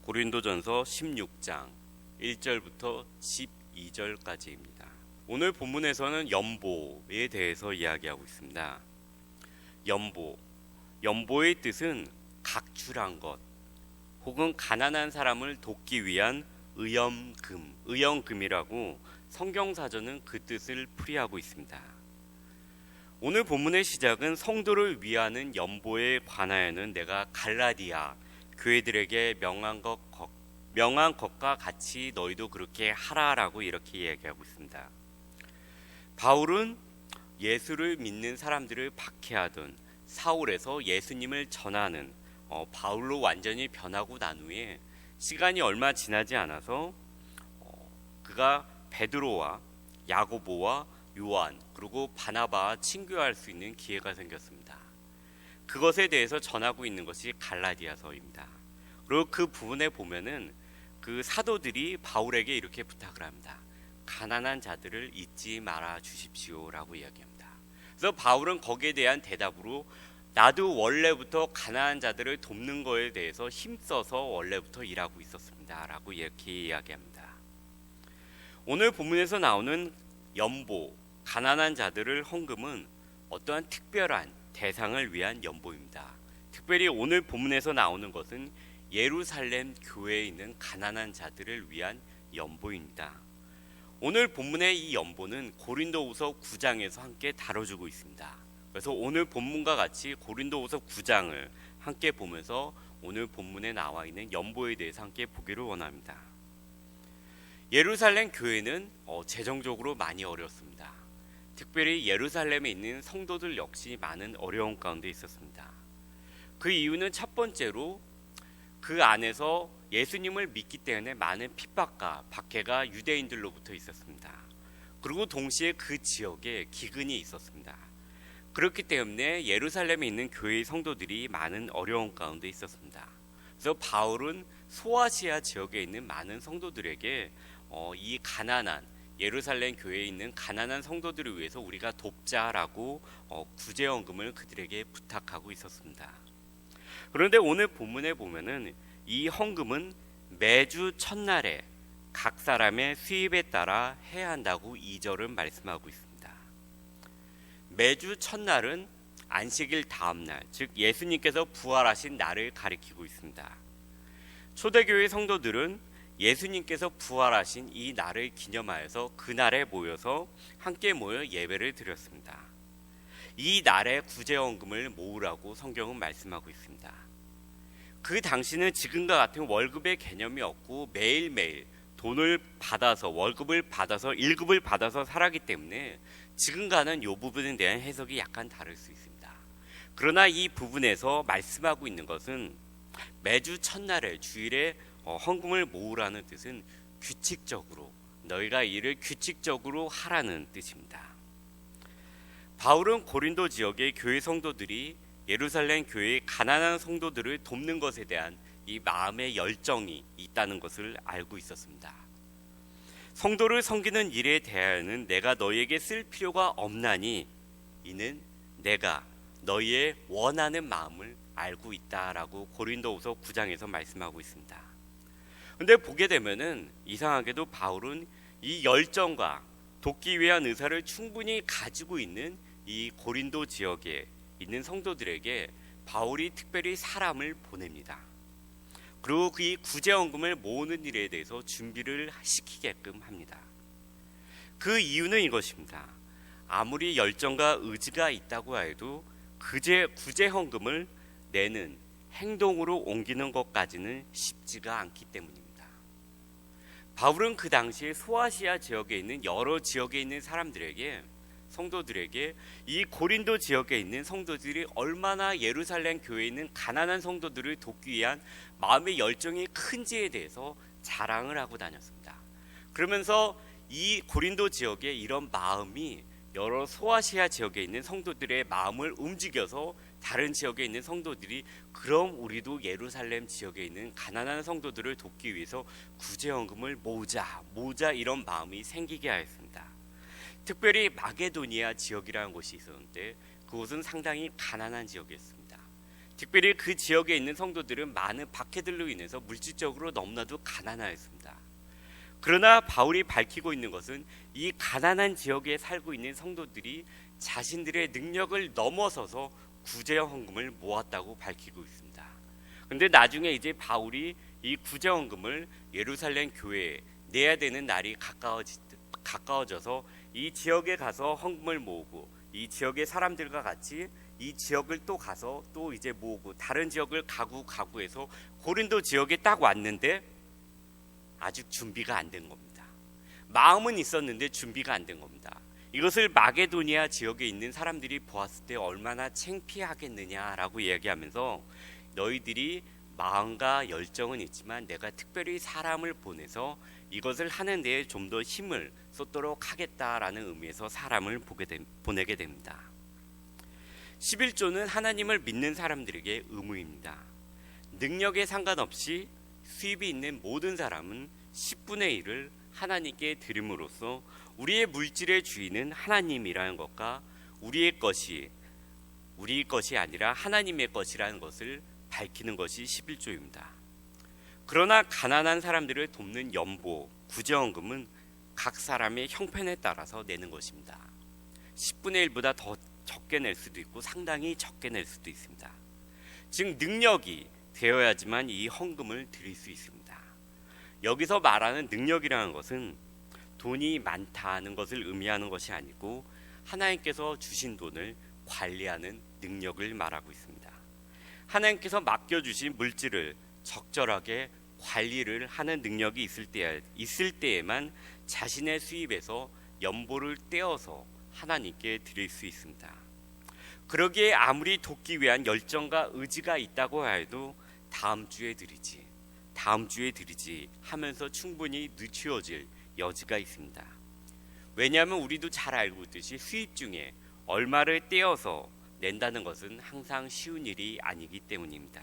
고린도전서 16장 1절부터 12절까지입니다. 오늘 본문에서는 연보에 대해서 이야기하고 있습니다. 연보의 뜻은 각출한 것 혹은 가난한 사람을 돕기 위한 의연금이라고 성경사전은 그 뜻을 풀이하고 있습니다. 오늘 본문의 시작은 성도를 위하는 연보에 관하여는 내가 갈라디아 교회들에게 명한 것과 같이 너희도 그렇게 하라라고 이렇게 얘기하고 있습니다. 바울은 예수를 믿는 사람들을 박해하던 사울에서 예수님을 전하는 바울로 완전히 변하고 난 후에 시간이 얼마 지나지 않아서 그가 베드로와 야고보와 요한 그리고 바나바와 친교할 수 있는 기회가 생겼습니다. 그것에 대해서 전하고 있는 것이 갈라디아서입니다. 그리고 그 부분에 보면은 그 사도들이 바울에게 이렇게 부탁을 합니다. 가난한 자들을 잊지 말아 주십시오라고 이야기합니다. 그래서 바울은 거기에 대한 대답으로 나도 원래부터 가난한 자들을 돕는 거에 대해서 힘써서 원래부터 일하고 있었습니다 라고 이렇게 이야기합니다. 오늘 본문에서 나오는 연보, 가난한 자들을 헌금은 어떠한 특별한 대상을 위한 연보입니다. 특별히 오늘 본문에서 나오는 것은 예루살렘 교회에 있는 가난한 자들을 위한 연보입니다. 오늘 본문의 이 연보는 고린도후서 9장에서 함께 다뤄주고 있습니다. 그래서 오늘 본문과 같이 고린도후서 9장을 함께 보면서 오늘 본문에 나와 있는 연보에 대해서 함께 보기를 원합니다. 예루살렘 교회는 재정적으로 많이 어려웠습니다. 특별히 예루살렘에 있는 성도들 역시 많은 어려움 가운데 있었습니다. 그 이유는 첫 번째로 그 안에서 예수님을 믿기 때문에 많은 핍박과 박해가 유대인들로부터 있었습니다. 그리고 동시에 그 지역에 기근이 있었습니다. 그렇기 때문에 예루살렘에 있는 교회의 성도들이 많은 어려움 가운데 있었습니다. 그래서 바울은 소아시아 지역에 있는 많은 성도들에게 이 가난한 예루살렘 교회에 있는 가난한 성도들을 위해서 우리가 돕자라고 구제헌금을 그들에게 부탁하고 있었습니다. 그런데 오늘 본문에 보면은 이 헌금은 매주 첫날에 각 사람의 수입에 따라 해야 한다고 2절은 말씀하고 있습니다. 매주 첫날은 안식일 다음날, 즉 예수님께서 부활하신 날을 가리키고 있습니다. 초대교회 성도들은 예수님께서 부활하신 이 날을 기념하여서 그날에 모여서 함께 모여 예배를 드렸습니다. 이 날에 구제헌금을 모으라고 성경은 말씀하고 있습니다. 그 당시는 지금과 같은 월급의 개념이 없고 매일매일 돈을 받아서 월급을 받아서 1급을 받아서 살았기 때문에 지금과는 이 부분에 대한 해석이 약간 다를 수 있습니다. 그러나 이 부분에서 말씀하고 있는 것은 매주 첫날에 주일에 헌금을 모으라는 뜻은 규칙적으로 너희가 이를 규칙적으로 하라는 뜻입니다. 바울은 고린도 지역의 교회 성도들이 예루살렘 교회의 가난한 성도들을 돕는 것에 대한 이 마음의 열정이 있다는 것을 알고 있었습니다. 성도를 섬기는 일에 대하여는 내가 너희에게 쓸 필요가 없나니 이는 내가 너희의 원하는 마음을 알고 있다라고 고린도후서 9장에서 말씀하고 있습니다. 근데 보게 되면은 이상하게도 바울은 이 열정과 돕기 위한 의사를 충분히 가지고 있는 이 고린도 지역에 있는 성도들에게 바울이 특별히 사람을 보냅니다. 그리고 그 구제헌금을 모으는 일에 대해서 준비를 시키게끔 합니다. 그 이유는 이것입니다. 아무리 열정과 의지가 있다고 해도 구제헌금을 내는 행동으로 옮기는 것까지는 쉽지가 않기 때문입니다. 바울은 그 당시에 소아시아 지역에 있는 여러 지역에 있는 사람들에게 성도들에게 이 고린도 지역에 있는 성도들이 얼마나 예루살렘 교회에 있는 가난한 성도들을 돕기 위한 마음의 열정이 큰지에 대해서 자랑을 하고 다녔습니다. 그러면서 이 고린도 지역에 이런 마음이 여러 소아시아 지역에 있는 성도들의 마음을 움직여서 다른 지역에 있는 성도들이 그럼 우리도 예루살렘 지역에 있는 가난한 성도들을 돕기 위해서 구제헌금을 모으자 이런 마음이 생기게 하였습니다. 특별히 마게도니아 지역이라는 곳이 있었는데 그곳은 상당히 가난한 지역이었습니다. 특별히 그 지역에 있는 성도들은 많은 박해들로 인해서 물질적으로 너무나도 가난하였습니다. 그러나 바울이 밝히고 있는 것은 이 가난한 지역에 살고 있는 성도들이 자신들의 능력을 넘어서서 구제와 헌금을 모았다고 밝히고 있습니다. 그런데 나중에 이제 바울이 이 구제와 헌금을 예루살렘 교회에 내야 되는 날이 가까워져서 이 지역에 가서 헌금을 모으고 이 지역의 사람들과 같이 이 지역을 또 가서 또 이제 모으고 다른 지역을 가구해서 고린도 지역에 딱 왔는데 아직 준비가 안 된 겁니다. 마음은 있었는데 준비가 안 된 겁니다. 이것을 마게도니아 지역에 있는 사람들이 보았을 때 얼마나 창피하겠느냐라고 이야기하면서 너희들이 마음과 열정은 있지만 내가 특별히 사람을 보내서 이것을 하는 데에 좀 더 힘을 쏟도록 하겠다라는 의미에서 사람을 보내게 됩니다. 11조는 하나님을 믿는 사람들에게 의무입니다. 능력에 상관없이 수입이 있는 모든 사람은 10분의 1을 하나님께 드림으로써 우리의 물질의 주인은 하나님이라는 것과 우리의 것이 아니라 하나님의 것이라는 것을 밝히는 것이 11조입니다. 그러나 가난한 사람들을 돕는 연보, 구제헌금은 각 사람의 형편에 따라서 내는 것입니다. 10분의 1보다 더 적게 낼 수도 있고 상당히 적게 낼 수도 있습니다. 즉 능력이 되어야지만 이 헌금을 드릴 수 있습니다. 여기서 말하는 능력이라는 것은 돈이 많다는 것을 의미하는 것이 아니고 하나님께서 주신 돈을 관리하는 능력을 말하고 있습니다. 하나님께서 맡겨주신 물질을 적절하게 관리를 하는 능력이 있을 때에만 자신의 수입에서 연보를 떼어서 하나님께 드릴 수 있습니다. 그러기에 아무리 돕기 위한 열정과 의지가 있다고 해도 다음 주에 드리지 하면서 충분히 늦추어질 여지가 있습니다. 왜냐하면 우리도 잘 알고 있듯이 수입 중에 얼마를 떼어서 낸다는 것은 항상 쉬운 일이 아니기 때문입니다.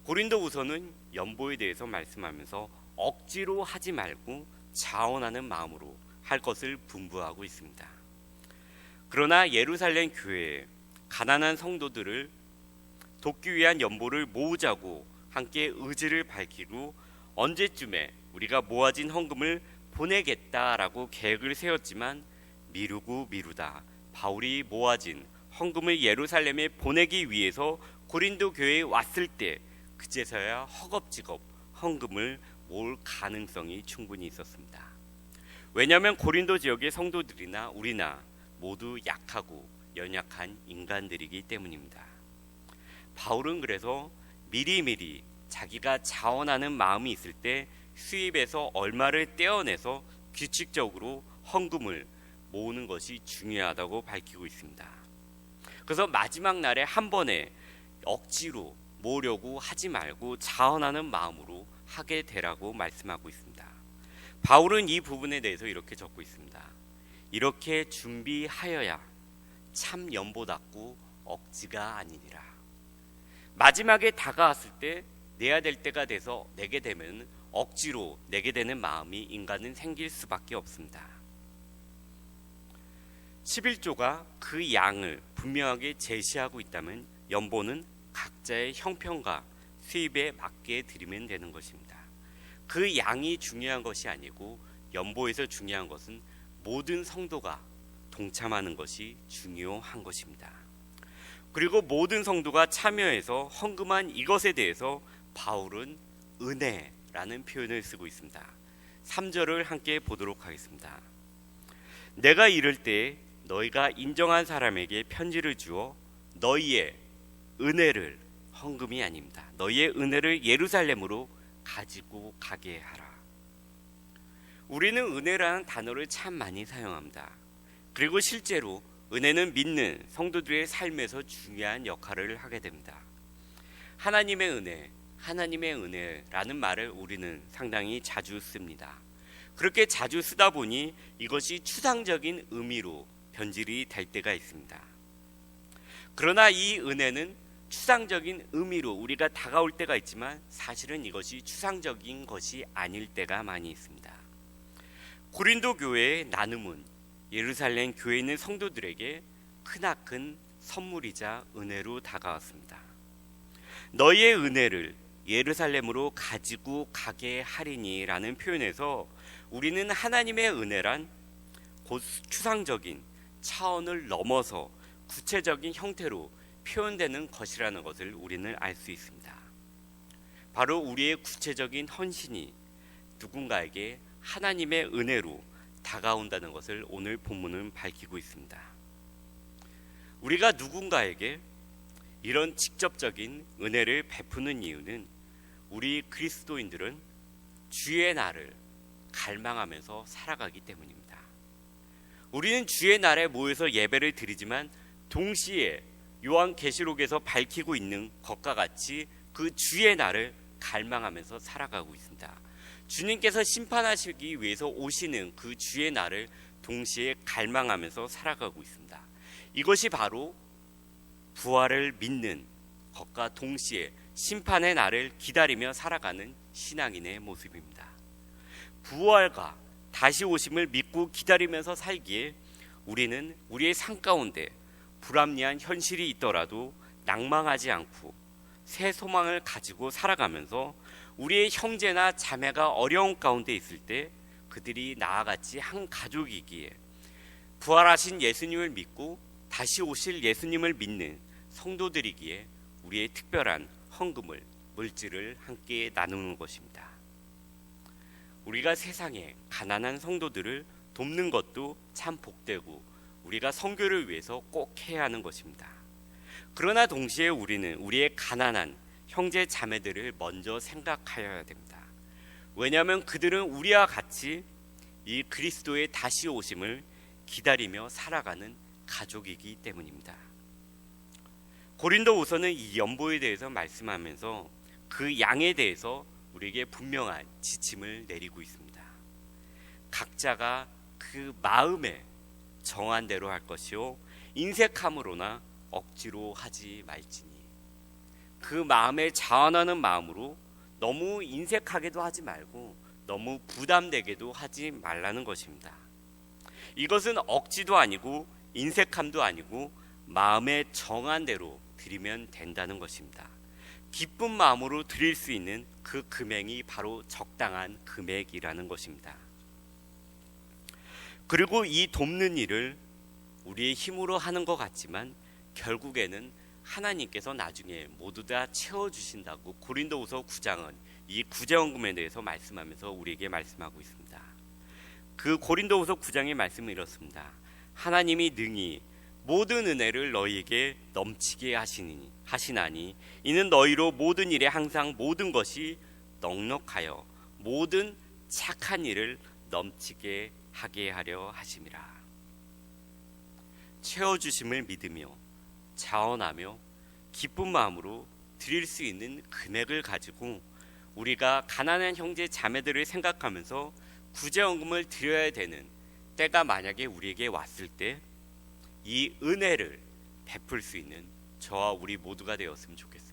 고린도후서는 연보에 대해서 말씀하면서 억지로 하지 말고 자원하는 마음으로 할 것을 분부하고 있습니다. 그러나 예루살렘 교회에 가난한 성도들을 돕기 위한 연보를 모으자고 함께 의지를 밝히고 언제쯤에 우리가 모아진 헌금을 보내겠다라고 계획을 세웠지만 미루다 바울이 모아진 헌금을 예루살렘에 보내기 위해서 고린도 교회에 왔을 때 그제서야 허겁지겁 헌금을 모을 가능성이 충분히 있었습니다. 왜냐하면 고린도 지역의 성도들이나 우리나 모두 약하고 연약한 인간들이기 때문입니다. 바울은 그래서 미리미리 자기가 자원하는 마음이 있을 때 수입에서 얼마를 떼어내서 규칙적으로 헌금을 모으는 것이 중요하다고 밝히고 있습니다. 그래서 마지막 날에 한 번에 억지로 모으려고 하지 말고 자원하는 마음으로 하게 되라고 말씀하고 있습니다. 바울은 이 부분에 대해서 이렇게 적고 있습니다. 이렇게 준비하여야 참 연보답고 억지가 아니니라. 마지막에 다가왔을 때 내야 될 때가 돼서 내게 되면 억지로 내게 되는 마음이 인간은 생길 수밖에 없습니다. 11조가 그 양을 분명하게 제시하고 있다면 연보는 각자의 형편과 수입에 맞게 드리면 되는 것입니다. 그 양이 중요한 것이 아니고 연보에서 중요한 것은 모든 성도가 동참하는 것이 중요한 것입니다. 그리고 모든 성도가 참여해서 헌금한 이것에 대해서 바울은 은혜라는 표현을 쓰고 있습니다. 3절을 함께 보도록 하겠습니다. 내가 이를 때 너희가 인정한 사람에게 편지를 주어 너희의 은혜를, 헌금이 아닙니다, 너희의 은혜를 예루살렘으로 가지고 가게 하라. 우리는 은혜라는 단어를 참 많이 사용합니다. 그리고 실제로 은혜는 믿는 성도들의 삶에서 중요한 역할을 하게 됩니다. 하나님의 은혜라는 말을 우리는 상당히 자주 씁니다. 그렇게 자주 쓰다 보니 이것이 추상적인 의미로 변질이 될 때가 있습니다. 그러나 이 은혜는 추상적인 의미로 우리가 다가올 때가 있지만 사실은 이것이 추상적인 것이 아닐 때가 많이 있습니다. 고린도 교회의 나눔은 예루살렘 교회에 있는 성도들에게 크나큰 선물이자 은혜로 다가왔습니다. 너희의 은혜를 예루살렘으로 가지고 가게 하리니라는 표현에서 우리는 하나님의 은혜란 곧 추상적인 차원을 넘어서 구체적인 형태로 표현되는 것이라는 것을 우리는 알 수 있습니다. 바로 우리의 구체적인 헌신이 누군가에게 하나님의 은혜로 다가온다는 것을 오늘 본문은 밝히고 있습니다. 우리가 누군가에게 이런 직접적인 은혜를 베푸는 이유는 우리 그리스도인들은 주의 날을 갈망하면서 살아가기 때문입니다. 우리는 주의 날에 모여서 예배를 드리지만 동시에 요한계시록에서 밝히고 있는 것과 같이 그 주의 날을 갈망하면서 살아가고 있습니다. 주님께서 심판하시기 위해서 오시는 그 주의 날을 동시에 갈망하면서 살아가고 있습니다. 이것이 바로 부활을 믿는 것과 동시에 심판의 날을 기다리며 살아가는 신앙인의 모습입니다. 부활과 다시 오심을 믿고 기다리면서 살기에 우리는 우리의 삶 가운데 불합리한 현실이 있더라도 낭망하지 않고 새 소망을 가지고 살아가면서 우리의 형제나 자매가 어려운 가운데 있을 때 그들이 나와 같이 한 가족이기에 부활하신 예수님을 믿고 다시 오실 예수님을 믿는 성도들이기에 우리의 특별한 헌금을, 물질을 함께 나누는 것입니다. 우리가 세상에 가난한 성도들을 돕는 것도 참 복되고 우리가 선교를 위해서 꼭 해야 하는 것입니다. 그러나 동시에 우리는 우리의 가난한 형제 자매들을 먼저 생각하여야 됩니다. 왜냐하면 그들은 우리와 같이 이 그리스도의 다시 오심을 기다리며 살아가는 가족이기 때문입니다. 고린도후서는 이 연보에 대해서 말씀하면서 그 양에 대해서 우리에게 분명한 지침을 내리고 있습니다. 각자가 그 마음에 정한 대로 할 것이요 인색함으로나 억지로 하지 말지니. 그 마음에 자원하는 마음으로 너무 인색하게도 하지 말고 너무 부담되게도 하지 말라는 것입니다. 이것은 억지도 아니고 인색함도 아니고 마음에 정한 대로 드리면 된다는 것입니다. 기쁜 마음으로 드릴 수 있는 그 금액이 바로 적당한 금액이라는 것입니다. 그리고 이 돕는 일을 우리의 힘으로 하는 것 같지만 결국에는 하나님께서 나중에 모두 다 채워주신다고 고린도후서 9장은 이 구제헌금에 대해서 말씀하면서 우리에게 말씀하고 있습니다. 그 고린도후서 9장의 말씀은 이렇습니다. 하나님이 능히 모든 은혜를 너희에게 넘치게 하시나니 이는 너희로 모든 일에 항상 모든 것이 넉넉하여 모든 착한 일을 넘치게 하게 하려 하심이라. 채워주심을 믿으며 자원하며 기쁜 마음으로 드릴 수 있는 금액을 가지고 우리가 가난한 형제 자매들을 생각하면서 구제헌금을 드려야 되는 때가 만약에 우리에게 왔을 때 이 은혜를 베풀 수 있는 저와 우리 모두가 되었으면 좋겠습니다.